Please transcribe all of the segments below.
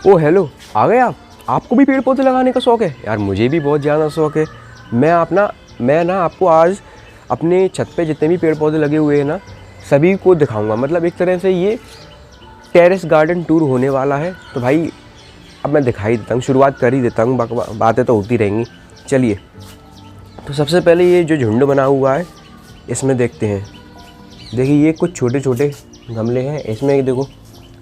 ओ hello, आ गए आप? आपको भी पेड़ पौधे लगाने का शौक़ है? यार मुझे भी बहुत ज़्यादा शौक़ है। मैं ना आपको आज अपने छत पे जितने भी पेड़ पौधे लगे हुए हैं ना, सभी को दिखाऊंगा। मतलब एक तरह से ये टेरेस गार्डन टूर होने वाला है। तो भाई अब मैं दिखाई देता हूँ, शुरुआत कर ही देता हूँ, बातें तो होती रहेंगी। चलिए, तो सबसे पहले ये जो झुंड बना हुआ है इसमें देखते हैं। देखिए ये कुछ छोटे छोटे गमले हैं, इसमें देखो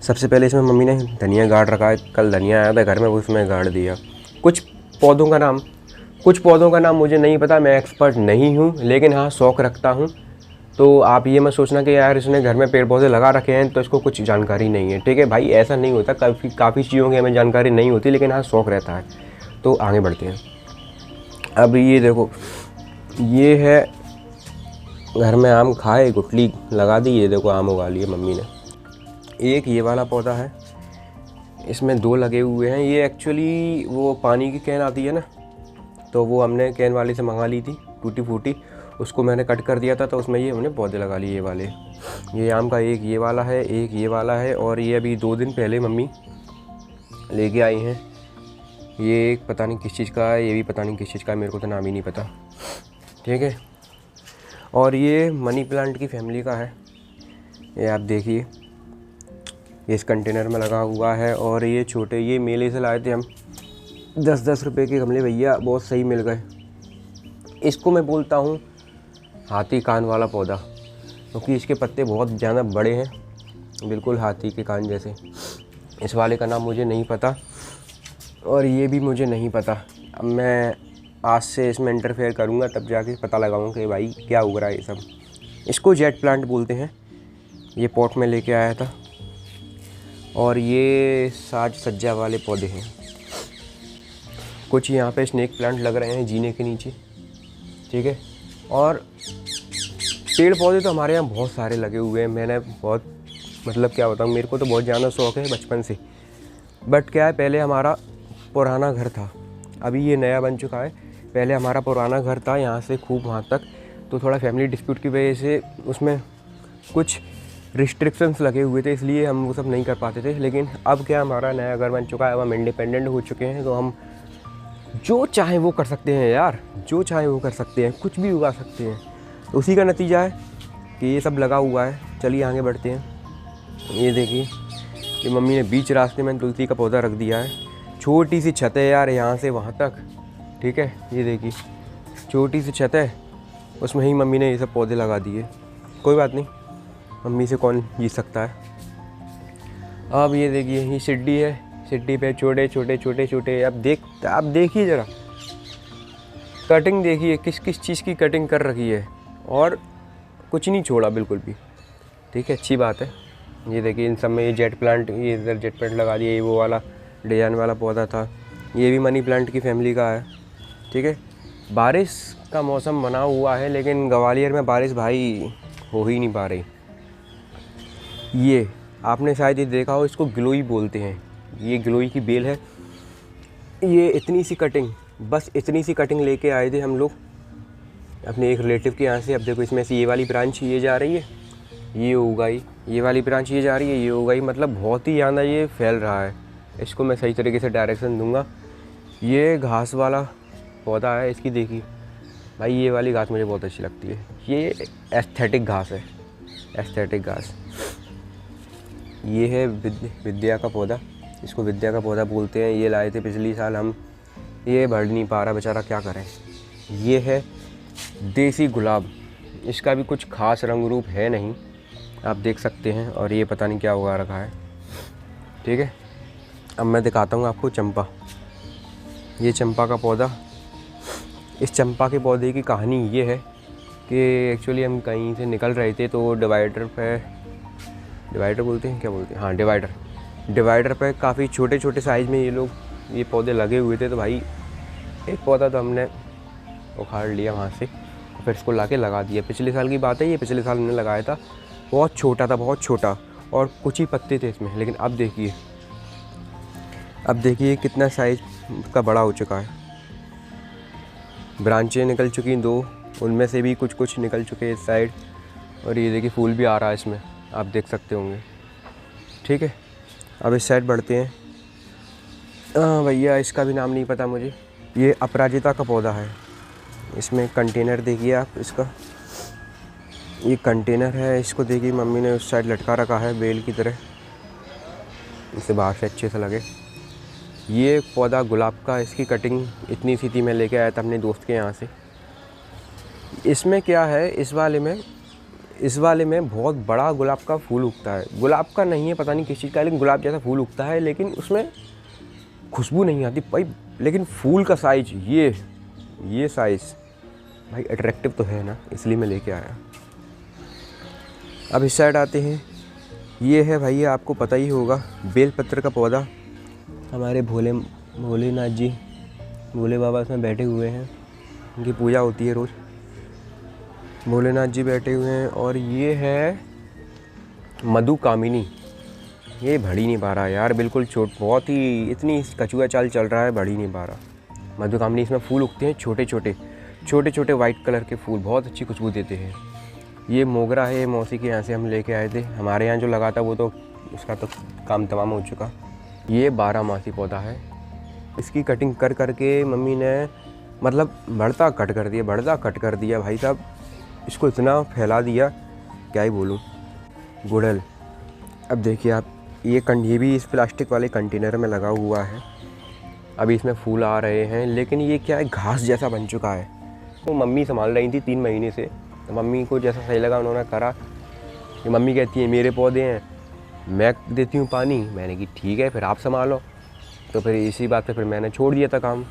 सबसे पहले इसमें मम्मी ने धनिया गाड़ रखा है। कल धनिया आया था घर में, उसमें गाड़ दिया। कुछ पौधों का नाम मुझे नहीं पता, मैं एक्सपर्ट नहीं हूँ, लेकिन हाँ शौक़ रखता हूँ। तो आप ये मत सोचना कि यार इसने घर में पेड़ पौधे लगा रखे हैं तो इसको कुछ जानकारी नहीं है। ठीक है भाई, ऐसा नहीं होता। काफ़ी चीज़ों की हमें जानकारी नहीं होती, लेकिन हाँ शौक़ रहता है। तो आगे बढ़ते हैं। अब ये देखो, ये है घर में आम खाए गुठली लगा दी। ये देखो आम उगा लिए मम्मी ने। एक ये वाला पौधा है, इसमें 2 लगे हुए हैं। ये एक्चुअली वो पानी की कैन आती है ना, तो वो हमने कैन वाली से मंगा ली थी टूटी फूटी, उसको मैंने कट कर दिया था, तो उसमें ये हमने पौधे लगा लिए ये वाले। ये आम का एक ये वाला है, एक ये वाला है, और ये अभी 2 दिन पहले मम्मी लेके आई हैं। ये एक पता नहीं किस चीज़ का है, ये भी पता नहीं किस चीज़ का है, मेरे को तो नाम ही नहीं पता। ठीक है, और ये मनी प्लांट की फैमिली का है। ये आप देखिए, ये इस कंटेनर में लगा हुआ है। और ये छोटे, ये मेले से लाए थे हम, 10-10 रुपए के गमले भैया, बहुत सही मिल गए। इसको मैं बोलता हूँ हाथी कान वाला पौधा, क्योंकि इसके पत्ते बहुत ज़्यादा बड़े हैं, बिल्कुल हाथी के कान जैसे। इस वाले का नाम मुझे नहीं पता, और ये भी मुझे नहीं पता। अब मैं आज से इसमें इंटरफेयर करूँगा, तब जाके पता लगाऊँगा कि भाई क्या उग रहा है ये सब। इसको जेट प्लांट बोलते हैं। ये पॉट में लेके आया था। और ये साज सज्जा वाले पौधे हैं। कुछ यहाँ पे स्नेक प्लांट लग रहे हैं जीने के नीचे। ठीक है, और पेड़ पौधे तो हमारे यहाँ बहुत सारे लगे हुए हैं। मैंने बहुत, मतलब क्या बताऊँ, मेरे को तो बहुत ज़्यादा शौक़ है बचपन से। बट क्या है, पहले हमारा पुराना घर था, अभी ये नया बन चुका है। पहले हमारा पुराना घर था, यहाँ से खूब वहाँ तक, तो थोड़ा फैमिली डिस्प्यूट की वजह से उसमें कुछ रिस्ट्रिक्शंस लगे हुए थे, इसलिए हम वो सब नहीं कर पाते थे। लेकिन अब क्या, हमारा नया घर बन चुका है, अब हम इंडिपेंडेंट हो चुके हैं, तो हम जो चाहें वो कर सकते हैं यार, जो चाहें वो कर सकते हैं, कुछ भी उगा सकते हैं। तो उसी का नतीजा है कि ये सब लगा हुआ है। चलिए आगे बढ़ते हैं। ये देखिए, ये मम्मी ने बीच रास्ते में तुलसी का पौधा रख दिया है। छोटी सी छत है यार, यहाँ से वहाँ तक। ठीक है, ये देखिए छोटी सी छत है, उसमें ही मम्मी ने ये सब पौधे लगा दिए। कोई बात नहीं, मम्मी से कौन जीत सकता है। अब ये देखिए, ये सीढ़ी है, सीढ़ी पे छोटे छोटे छोटे छोटे, आप देखिए ज़रा कटिंग, देखिए किस किस चीज़ की कटिंग कर रखी है, और कुछ नहीं छोड़ा बिल्कुल भी। ठीक है, अच्छी बात है। ये देखिए, इन सब में ये जेट प्लांट, ये इधर जेट प्लांट लगा दिए। ये वो वाला डिजाइन वाला पौधा था, ये भी मनी प्लांट की फैमिली का है। ठीक है, बारिश का मौसम बना हुआ है, लेकिन ग्वालियर में बारिश भाई हो ही नहीं पा रही। ये आपने शायद ये देखा हो, इसको गिलोई बोलते हैं। ये गिलोई की बेल है। ये इतनी सी कटिंग, बस इतनी सी कटिंग लेके आए थे हम लोग अपने एक रिलेटिव के यहाँ से। अब देखो, इसमें से ये वाली ब्रांच ये जा रही है, ये उगाई, ये वाली ब्रांच ये जा रही है, ये उगाई। मतलब बहुत ही ज़्यादा ये फैल रहा है। इसको मैं सही तरीके से डायरेक्शन दूंगा। ये घास वाला पौधा है, इसकी देखिए भाई, ये वाली घास मुझे बहुत अच्छी लगती है। ये एस्थेटिक घास है, एस्थेटिक घास। ये है विद्या का पौधा, इसको विद्या का पौधा बोलते हैं। ये लाए थे पिछली साल हम, ये बढ़ नहीं पा रहा बेचारा, क्या करें। ये है देसी गुलाब, इसका भी कुछ खास रंग रूप है नहीं, आप देख सकते हैं। और ये पता नहीं क्या उगा रखा है। ठीक है, अब मैं दिखाता हूँ आपको चंपा। ये चंपा का पौधा, इस चंपा के पौधे की कहानी ये है कि एक्चुअली हम कहीं से निकल रहे थे, तो डिवाइडर बोलते हैं, क्या बोलते हैं, हाँ डिवाइडर पे काफ़ी छोटे छोटे साइज़ में ये पौधे लगे हुए थे। तो भाई एक पौधा तो हमने उखाड़ लिया वहाँ से, फिर इसको लाके लगा दिया। पिछले साल की बात है, ये पिछले साल हमने लगाया था, बहुत छोटा था, बहुत छोटा, और कुछ ही पत्ते थे इसमें। लेकिन अब देखिए कितना साइज़ का बड़ा हो चुका है। ब्रांचें निकल चुकी 2, उनमें से भी कुछ कुछ निकल चुके इस साइड। और ये देखिए फूल भी आ रहा है इसमें, आप देख सकते होंगे। ठीक है, अब इस साइड बढ़ते हैं। भैया इसका भी नाम नहीं पता मुझे। ये अपराजिता का पौधा है। इसमें कंटेनर देखिए आप इसका, ये कंटेनर है। इसको देखिए मम्मी ने उस साइड लटका रखा है बेल की तरह, इसे बाहर से अच्छे से लगे। ये पौधा गुलाब का, इसकी कटिंग इतनी सी थी, मैं लेके आया था अपने दोस्त के यहाँ से। इसमें क्या है, इस वाले में बहुत बड़ा गुलाब का फूल उगता है। गुलाब का नहीं है, पता नहीं किस चीज़ का, लेकिन गुलाब जैसा फूल उगता है, लेकिन उसमें खुशबू नहीं आती भाई। लेकिन फूल का साइज, ये साइज़ भाई अट्रैक्टिव तो है ना, इसलिए मैं लेके आया। अब इस साइड आते हैं। ये है भैया, आपको पता ही होगा, बेलपत्र का पौधा। हमारे भोलेनाथ जी, भोले बाबा इसमें बैठे हुए हैं, उनकी पूजा होती है रोज़। भोलेनाथ जी बैठे हुए हैं। और ये है मधुकामिनी। ये बढ़ ही नहीं पा रहा यार, बिल्कुल बहुत ही, इतनी कछुआ चाल चल रहा है, बढ़ ही नहीं पा रहा। मधुकामिनी, इसमें फूल उगते हैं छोटे छोटे वाइट कलर के फूल, बहुत अच्छी खुशबू देते हैं। ये मोगरा है, मौसी के यहाँ से हम लेके आए थे। हमारे यहाँ जो लगा था वो तो उसका तो काम तमाम हो चुका। ये 12 मासी पौधा है। इसकी कटिंग कर करके मम्मी ने मतलब बढ़ता कट कर दिया भाई साहब। इसको इतना फैला दिया, क्या ही बोलूँ। गुड़हल, अब देखिए आप, ये भी इस प्लास्टिक वाले कंटेनर में लगा हुआ है। अभी इसमें फूल आ रहे हैं, लेकिन ये क्या है, घास जैसा बन चुका है। तो मम्मी संभाल रही थी 3 महीने से, तो मम्मी को जैसा सही लगा उन्होंने करा। ये मम्मी कहती है मेरे पौधे हैं, मैं देती हूँ पानी। मैंने कि ठीक है, फिर आप संभालो। तो फिर इसी बात पे फिर मैंने छोड़ दिया था काम।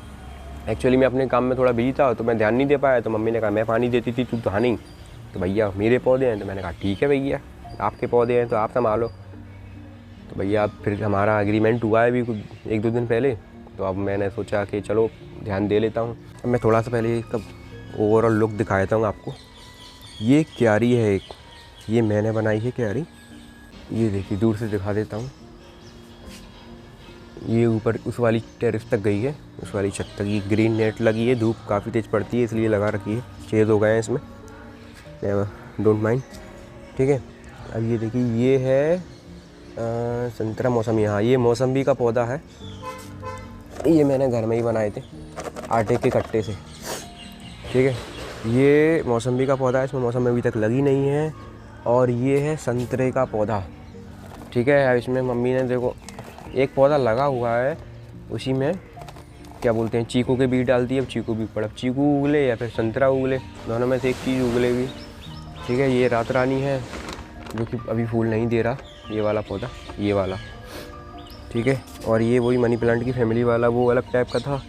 एक्चुअली मैं अपने काम में थोड़ा बिजी था, तो मैं ध्यान नहीं दे पाया। तो मम्मी ने कहा मैं पानी देती थी, तू तो नहीं, तो भैया मेरे पौधे हैं। तो मैंने कहा ठीक है भैया, आपके पौधे हैं तो आप संभालो। तो भैया फिर हमारा एग्रीमेंट हुआ है अभी 1-2 दिन पहले। तो अब मैंने सोचा कि चलो ध्यान दे लेता हूँ। अब मैं थोड़ा सा पहले इसका ओवरऑल लुक दिखा देता हूँ आपको। ये क्यारी है एक, ये मैंने बनाई है क्यारी। ये देखिए, दूर से दिखा देता हूँ। ये ऊपर उस वाली टेरेस तक गई है, उस वाली छत तक। ये ग्रीन नेट लगी है, धूप काफ़ी तेज़ पड़ती है इसलिए लगा रखी है। छेद हो गए हैं इसमें, डोंट माइंड, ठीक है। अब ये देखिए, ये है संतरा मौसमी। हाँ, ये मौसम्बी का पौधा है। ये मैंने घर में ही बनाए थे आटे के कट्टे से, ठीक है। ये मौसम्बी का पौधा है, इसमें मौसम अभी तक लगी नहीं है। और ये है संतरे का पौधा, ठीक है। अब इसमें मम्मी ने देखो एक पौधा लगा हुआ है, उसी में क्या बोलते हैं, चीकू के बीज डाल दिए। अब चीकू भी पड़ा, चीकू उगले या फिर संतरा उगले, दोनों में से एक चीज़ उगलेगी, ठीक है। ये रात रानी है जो कि अभी फूल नहीं दे रहा, ये वाला पौधा, ये वाला, ठीक है। और ये वही मनी प्लांट की फैमिली वाला, वो अलग टाइप का था,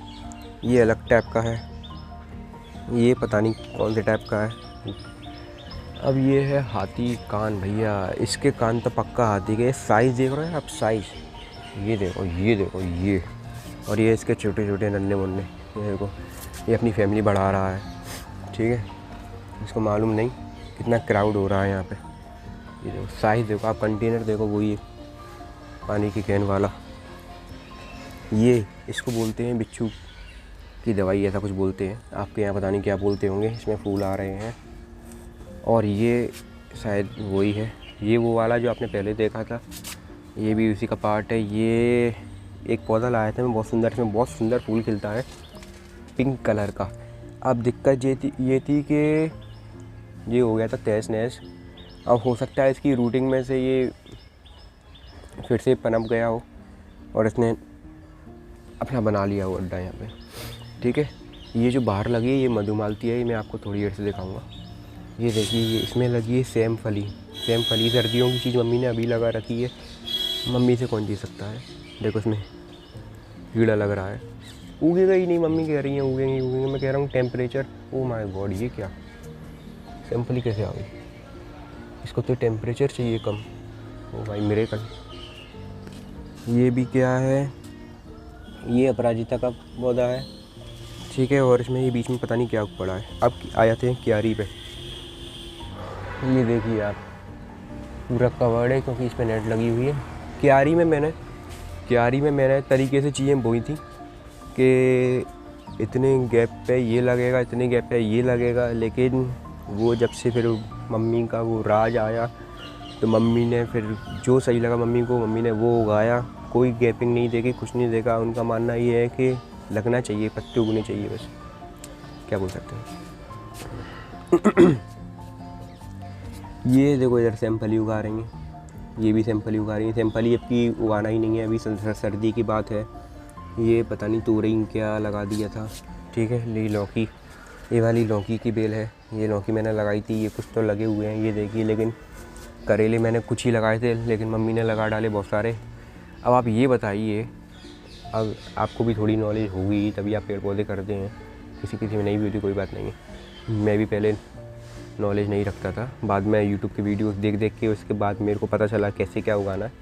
ये अलग टाइप का है। ये पता नहीं कौन से टाइप का है। अब ये है हाथी कान भैया, इसके कान तो पक्का हाथी के। साइज़ देख रहे हैं आप, साइज़ ये देखो, ये देखो, ये। और ये इसके छोटे छोटे नन्हे मुन्ने, ये देखो, ये अपनी फैमिली बढ़ा रहा है, ठीक है। इसको मालूम नहीं कितना क्राउड हो रहा है यहाँ पे। ये देखो साइज़ देखो आप, कंटेनर देखो, वो ये पानी की कैन वाला। ये इसको बोलते हैं बिच्छू की दवाई, ऐसा कुछ बोलते हैं। आपके यहाँ पता नहीं क्या बोलते होंगे। इसमें फूल आ रहे हैं। और ये शायद वही है, ये वो वाला जो आपने पहले देखा था, ये भी उसी का पार्ट है। ये एक पौधा लाया था मैं, बहुत सुंदर, इसमें बहुत सुंदर फूल खिलता है पिंक कलर का। अब दिक्कत ये थी कि ये हो गया था तहस नहस। अब हो सकता है इसकी रूटिंग में से ये फिर से पनप गया हो और इसने अपना बना लिया हो अड्डा यहाँ पे, ठीक है। ये जो बाहर लगी है, ये मधुमालती है, ये मैं आपको थोड़ी देर से दिखाऊंगा। ये देखिए, ये इसमें लगी है सेम फली सर्दियों की चीज़ मम्मी ने अभी लगा रखी है। मम्मी से कौन जी सकता है। देखो इसमें कीड़ा लग रहा है, उगेगा ही नहीं। मम्मी कह रही है उगेंगे। मैं कह रहा हूँ टेम्परेचर, ओ माय गॉड, ये क्या सेम फली कैसे आ गई। इसको तो टेम्परेचर चाहिए कम। ओ भाई मेरे कल। ये भी क्या है, ये अपराजिता का पौधा है, ठीक है। और इसमें ये बीच में पता नहीं क्या पड़ा है। अब आ जाते हैं क्यारी पे। ये देखिए आप, पूरा कवर्ड है क्योंकि इस पर नेट लगी हुई है। क्यारी में मैंने तरीके से चीज़ें बोई थी कि इतने गैप पे ये लगेगा, इतने गैप पे ये लगेगा। लेकिन वो जब से फिर मम्मी का वो राज आया, तो मम्मी ने फिर जो सही लगा मम्मी को, मम्मी ने वो उगाया। कोई गैपिंग नहीं देगी, कुछ नहीं देगा। उनका मानना ये है कि लगना चाहिए, पत्ते उगने चाहिए, बस। क्या बोल सकते हैं। ये देखो इधर सैंपल उगा रही हैं, ये भी सैंपल उगा रही हैं। सैंपल ही अपनी उगाना ही नहीं है, अभी सर्दी की बात है। ये पता नहीं तोरई क्या लगा दिया था। ठीक है, ये लौकी, ये वाली लौकी की बेल है। ये लौकी मैंने लगाई थी, ये कुछ तो लगे हुए हैं, ये देखिए। लेकिन करेले मैंने कुछ ही लगाए थे, लेकिन मम्मी ने लगा डाले बहुत सारे। अब आप ये बताइए, अब आपको भी थोड़ी नॉलेज होगी तभी आप पेड़ पौधे करते हैं। किसी में नहीं भी होती कोई बात नहीं है। मैं भी पहले नॉलेज नहीं रखता था, बाद में यूट्यूब की वीडियोस देख के उसके बाद मेरे को पता चला कैसे क्या उगाना है।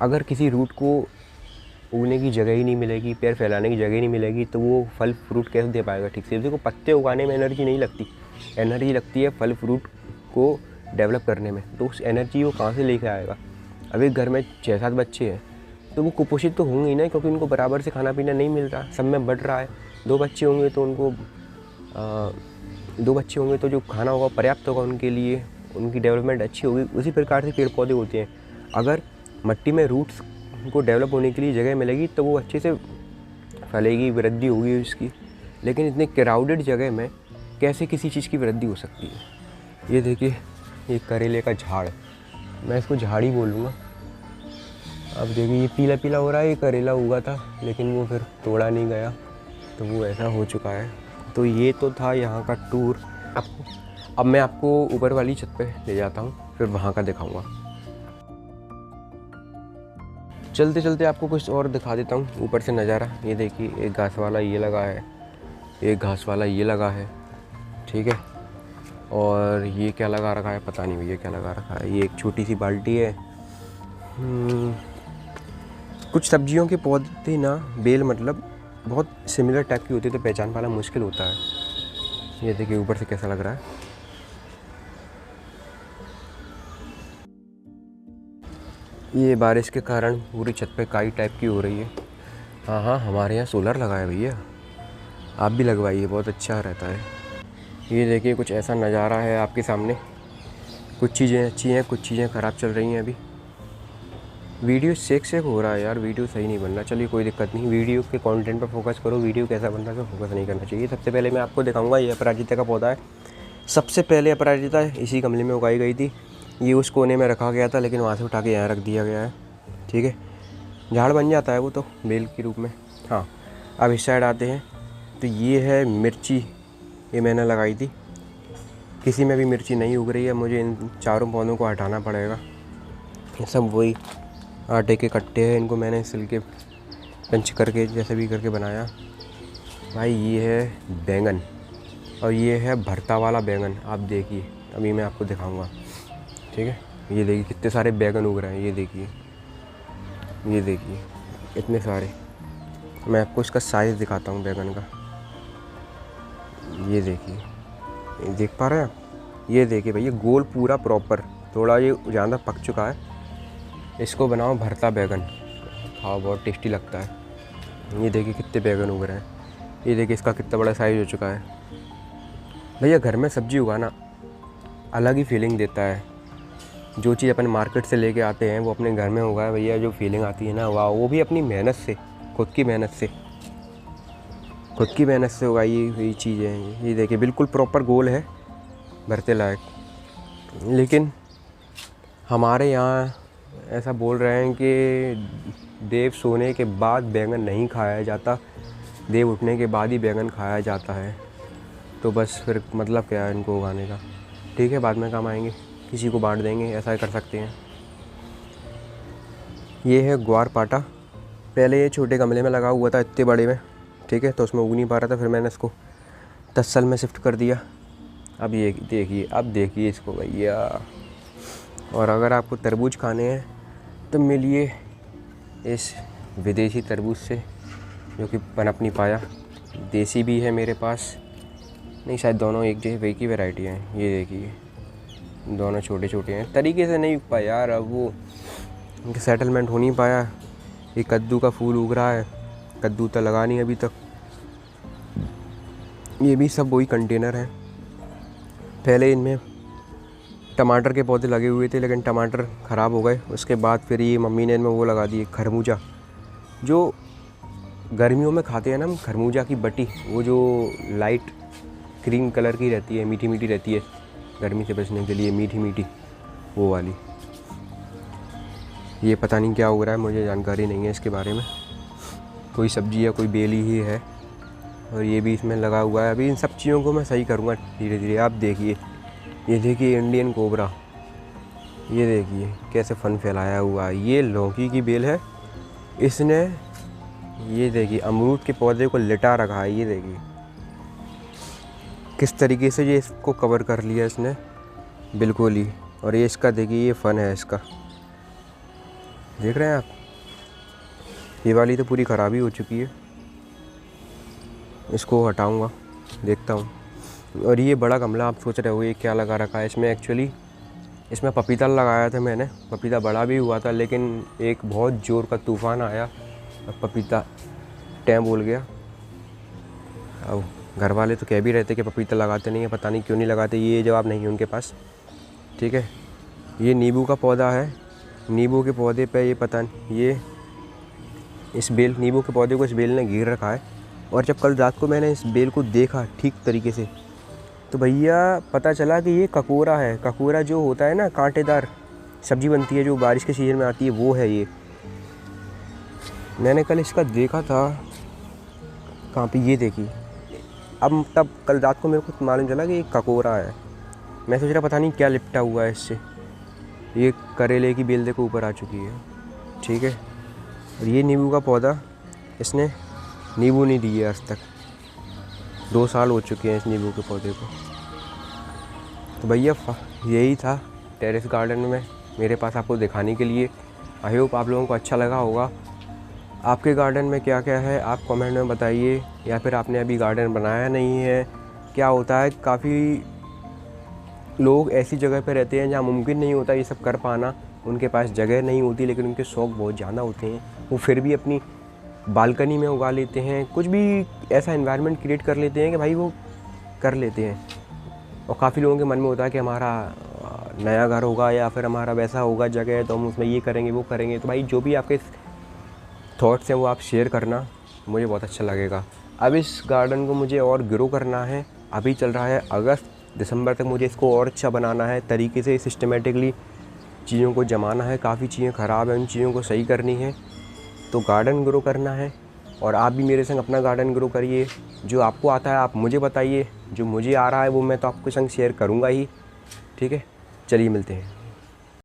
अगर किसी रूट को उगने की जगह ही नहीं मिलेगी, पैर फैलाने की जगह ही नहीं मिलेगी, तो वो फल फ्रूट कैसे दे पाएगा ठीक से। देखो पत्ते उगाने में एनर्जी नहीं लगती, एनर्जी लगती है फल फ्रूट को डेवलप करने में। तो उस एनर्जी वो कहाँ से लेके आएगा। अभी घर में 6-7 बच्चे हैं तो वो कुपोषित तो होंगे ही ना, क्योंकि उनको बराबर से खाना पीना नहीं मिल रहा, सब में बढ़ रहा है। 2 बच्चे होंगे तो उनको 2 बच्चे होंगे तो जो खाना होगा पर्याप्त होगा उनके लिए, उनकी डेवलपमेंट अच्छी होगी। उसी प्रकार से पेड़ पौधे होते हैं। अगर मिट्टी में रूट्स को डेवलप होने के लिए जगह मिलेगी तो वो अच्छे से फैलेगी, वृद्धि होगी उसकी। लेकिन इतने क्राउडेड जगह में कैसे किसी चीज़ की वृद्धि हो सकती है। ये देखिए, ये करेले का झाड़, मैं इसको झाड़ ही बोलूँगा। अब देखिए ये पीला पीला हो रहा है, ये करेला उगा था लेकिन वो फिर तोड़ा नहीं गया, तो वो ऐसा हो चुका है। तो ये तो था यहाँ का टूर आपको। अब मैं आपको ऊपर वाली छत पे ले जाता हूँ, फिर वहाँ का दिखाऊँगा। चलते चलते आपको कुछ और दिखा देता हूँ ऊपर से नज़ारा। ये देखिए, एक घास वाला ये लगा है, एक घास वाला ये लगा है, ठीक है। और ये क्या लगा रखा है पता नहीं भैया क्या लगा रखा है। ये एक छोटी सी बाल्टी है। कुछ सब्जियों के पौधे ना, बेल मतलब बहुत सिमिलर टाइप की होती है, तो पहचान पाना मुश्किल होता है। ये देखिए ऊपर से कैसा लग रहा है। ये बारिश के कारण पूरी छत पे काई टाइप की हो रही है। हाँ, हमारे यहाँ सोलर लगा है भैया, आप भी लगवाइए, बहुत अच्छा रहता है। ये देखिए कुछ ऐसा नज़ारा है आपके सामने। कुछ चीज़ें अच्छी हैं, कुछ चीज़ें ख़राब चल रही हैं। अभी वीडियो सेक हो रहा है यार, वीडियो सही नहीं बन रहा। चलिए कोई दिक्कत नहीं, वीडियो के कंटेंट पर फोकस करो, वीडियो कैसा बन रहा है तो फोकस नहीं करना चाहिए। सबसे पहले मैं आपको दिखाऊंगा, ये अपराजिता का पौधा है। सबसे पहले अपराजिता इसी गमले में उगाई गई थी। ये उस कोने में रखा गया था, लेकिन वहाँ से उठा के यहाँ रख दिया गया है, ठीक है। झाड़ बन जाता है वो तो बेल के रूप में। हाँ, अब इस साइड आते हैं तो ये है मिर्ची, ये मैंने लगाई थी। किसी में भी मिर्ची नहीं उग रही है, मुझे इन चारों पौधों को हटाना पड़ेगा। ये सब वही आटे के कट्टे हैं, इनको मैंने सिल के पंच करके जैसे भी करके बनाया। भाई ये है बैंगन और ये है भरता वाला बैंगन। आप देखिए, अभी मैं आपको दिखाऊंगा, ठीक है। ये देखिए कितने सारे बैंगन उग रहे हैं, ये देखिए, ये देखिए इतने सारे। मैं आपको इसका साइज़ दिखाता हूँ बैंगन का। ये देखिए, ये देख पा रहे हैं आप। ये देखिए भैया गोल पूरा प्रॉपर, थोड़ा ये ज़्यादा पक चुका है। इसको बनाओ भरता बैंगन, खाओ, बहुत टेस्टी लगता है। ये देखिए कितने बैंगन उग रहे हैं। ये देखिए इसका कितना बड़ा साइज़ हो चुका है। भैया घर में सब्ज़ी उगाना अलग ही फीलिंग देता है। जो चीज़ अपन मार्केट से लेके आते हैं वो अपने घर में उगाए भैया, जो फीलिंग आती है ना, वाह, वो भी अपनी मेहनत से, खुद की मेहनत से उगाई हुई चीज़ें हैं। ये देखिए बिल्कुल प्रॉपर गोल है, भरते लायक। लेकिन हमारे यहाँ ऐसा बोल रहे हैं कि देव सोने के बाद बैंगन नहीं खाया जाता, देव उठने के बाद ही बैंगन खाया जाता है। तो बस फिर मतलब क्या है इनको उगाने का। ठीक है, बाद में काम आएंगे, किसी को बांट देंगे, ऐसा कर सकते हैं। ये है ग्वार पाटा। पहले ये छोटे गमले में लगा हुआ था, इतने बड़े में, ठीक है, तो उसमें उग नहीं पा रहा था। फिर मैंने इसको तस्सल में शिफ्ट कर दिया। अब ये देखिए, अब देखिए इसको भैया। और अगर आपको तरबूज खाने हैं तो मिलिए इस विदेशी तरबूज से, जो कि पनप नहीं पाया। देसी भी है मेरे पास, नहीं शायद दोनों एक जैसे एक ही वैरायटी हैं। ये देखिए दोनों छोटे छोटे हैं, तरीके से नहीं उग पाया यार, अब वो उनके सेटलमेंट हो नहीं पाया। ये कद्दू का फूल उग रहा है, कद्दू तो लगा नहीं अभी तक। ये भी सब वही कंटेनर है। पहले इनमें टमाटर के पौधे लगे हुए थे लेकिन टमाटर ख़राब हो गए। उसके बाद फिर ये मम्मी ने इनमें वो लगा दिए खरबूजा, जो गर्मियों में खाते हैं ना हम, खरबूजा की बटी, वो जो लाइट क्रीम कलर की रहती है, मीठी मीठी रहती है, गर्मी से बचने के लिए मीठी मीठी, वो वाली। ये पता नहीं क्या हो रहा है, मुझे जानकारी नहीं है इसके बारे में। कोई सब्ज़ी या कोई बेली ही है और ये भी इसमें लगा हुआ है। अभी इन सब चीज़ों को मैं सही करूँगा धीरे धीरे। आप देखिए, ये देखिए इंडियन कोबरा, ये देखिए कैसे फन फैलाया हुआ है। ये लौकी की बेल है, इसने ये देखिए अमरूद के पौधे को लिटा रखा है। ये देखिए किस तरीके से ये इसको कवर कर लिया इसने, बिल्कुल ही। और ये इसका देखिए, ये फन है इसका, देख रहे हैं आप। ये वाली तो पूरी ख़राबी हो चुकी है, इसको हटाऊंगा, देखता हूँ। और ये बड़ा गमला आप सोच रहे हो ये क्या लगा रखा है, इसमें एक्चुअली इसमें पपीता लगाया था मैंने। पपीता बड़ा भी हुआ था लेकिन एक बहुत ज़ोर का तूफ़ान आया और पपीता टैम बोल गया। अब घर वाले तो कह भी रहते कि पपीता लगाते नहीं है, पता नहीं क्यों नहीं लगाते, ये जवाब नहीं है उनके पास। ठीक है, ये नींबू का पौधा है, नींबू के पौधे पे ये पता नहीं, ये इस बेल, नींबू के पौधे को इस बेल ने घेर रखा है। और जब कल रात को मैंने इस बेल को देखा ठीक तरीके से, तो भैया पता चला कि ये ककोरा है। ककोरा जो होता है ना, कांटेदार सब्ज़ी बनती है जो बारिश के सीज़न में आती है, वो है ये। मैंने कल इसका देखा था, कहाँ पे, ये देखिए। अब तब कल रात को मेरे को मालूम चला कि ये ककोरा है। मैं सोच रहा पता नहीं क्या लिपटा हुआ है इससे। ये करेले की बेल देखो ऊपर आ चुकी है। ठीक है, और ये नींबू का पौधा, इसने नींबू नहीं दिए आज तक, 2 साल हो चुके हैं इस नींबू के पौधे को। तो भैया यही था टेरेस गार्डन में मेरे पास आपको दिखाने के लिए। आई होप आप लोगों को अच्छा लगा होगा। आपके गार्डन में क्या क्या है आप कमेंट में बताइए, या फिर आपने अभी गार्डन बनाया नहीं है। क्या होता है, काफ़ी लोग ऐसी जगह पे रहते हैं जहाँ मुमकिन नहीं होता ये सब कर पाना, उनके पास जगह नहीं होती लेकिन उनके शौक़ बहुत ज़्यादा होते हैं, वो फिर भी अपनी बालकनी में उगा लेते हैं, कुछ भी ऐसा एनवायरनमेंट क्रिएट कर लेते हैं कि भाई वो कर लेते हैं। और काफ़ी लोगों के मन में होता है कि हमारा नया घर होगा या फिर हमारा वैसा होगा जगह, तो हम उसमें ये करेंगे वो करेंगे। तो भाई जो भी आपके थॉट्स हैं वो आप शेयर करना, मुझे बहुत अच्छा लगेगा। अब इस गार्डन को मुझे और ग्रो करना है। अभी चल रहा है अगस्त, दिसंबर तक मुझे इसको और अच्छा बनाना है, तरीके से सिस्टमेटिकली चीज़ों को जमाना है। काफ़ी चीज़ें ख़राब हैं, उन चीज़ों को सही करनी है। तो गार्डन ग्रो करना है और आप भी मेरे संग अपना गार्डन ग्रो करिए। जो आपको आता है आप मुझे बताइए, जो मुझे आ रहा है वो मैं तो आपके संग शेयर करूँगा ही। ठीक है, चलिए मिलते हैं।